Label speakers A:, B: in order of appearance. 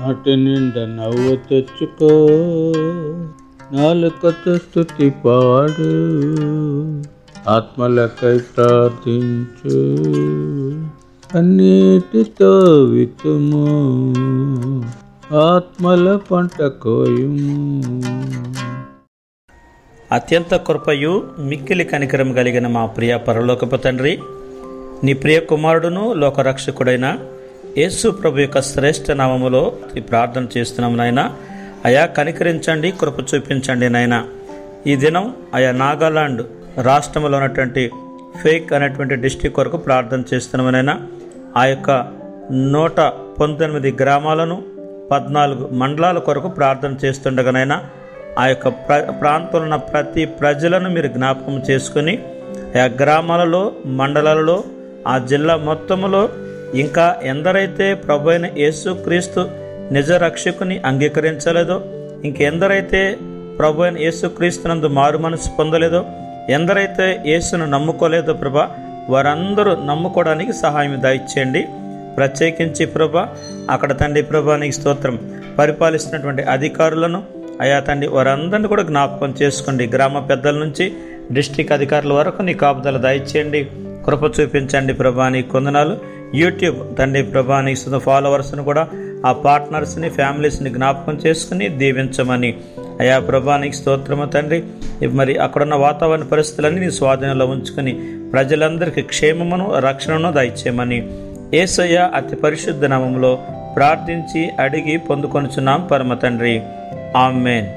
A: నాటి నిండా నవ్వు తెచ్చుకో, నాలుకతో స్తుతి పాడు, ఆత్మలకై ప్రార్థించు, అన్నిటితో విత్తుము, ఆత్మల పంట కోయుము.
B: అత్యంత కృపయు మిక్కిలి కనికరం కలిగిన మా ప్రియ పరలోకపు తండ్రి, నీ ప్రియ కుమారుడును లోకరక్షకుడైన యేసు ప్రభు యొక్క శ్రేష్ఠ నామములో ఈ ప్రార్థన చేస్తున్నాము నాయన. అయా కనికరించండి, కృప చూపించండి నాయన. ఈ దినం ఆయా నాగాలాండ్ రాష్ట్రంలో ఉన్నటువంటి ఫేక్ అనేటువంటి డిస్టిక్ కొరకు ప్రార్థన చేస్తున్నాము నాయన. ఆ యొక్క 119 గ్రామాలను 14 మండలాల కొరకు ప్రార్థన చేస్తుండగానైనా ఆ యొక్క ప్రాంతంలో ఉన్న ప్రతి ప్రజలను మీరు జ్ఞాపకం చేసుకుని ఆ గ్రామాలలో, మండలాలలో, ఆ జిల్లా మొత్తములో ఇంకా ఎందరైతే ప్రభు అయిన యేసుక్రీస్తు నిజ రక్షకుని అంగీకరించలేదో, ఇంకెందరైతే ప్రభు అయిన యేసుక్రీస్తునందు మారు మనసు పొందలేదో, ఎందరైతే యేసును నమ్ముకోలేదో ప్రభా, వారందరూ నమ్ముకోవడానికి సహాయం దయచేయండి. ప్రత్యేకించి ప్రభా అక్కడ తండ్రి ప్రభా నీకు స్తోత్రం, పరిపాలిస్తున్నటువంటి అధికారులను అయా తండ్రి వారందరినీ కూడా జ్ఞాపకం చేసుకోండి. గ్రామ పెద్దల నుంచి డిస్ట్రిక్ట్ అధికారుల వరకు నీ కాపుదల దయచేయండి, కృప చూపించండి ప్రభా. నీ కొందనాలు యూట్యూబ్ తండ్రి ప్రభా నీ ఫాలోవర్స్ని కూడా, ఆ పార్ట్నర్స్ని, ఫ్యామిలీస్ని జ్ఞాపకం చేసుకుని దీవించమని అయా ప్రభా నీకు స్తోత్రము తండ్రి. మరి అక్కడున్న వాతావరణ పరిస్థితులన్నీ నీ స్వాధీనంలో ఉంచుకుని ప్రజలందరికీ క్షేమమును, రక్షణను దయచేయమని యేసయ్య అతి పరిశుద్ధ నామములో ప్రార్థించి అడిగి పొందుకొనుచున్నాం పరమ తండ్రి. ఆమేన్.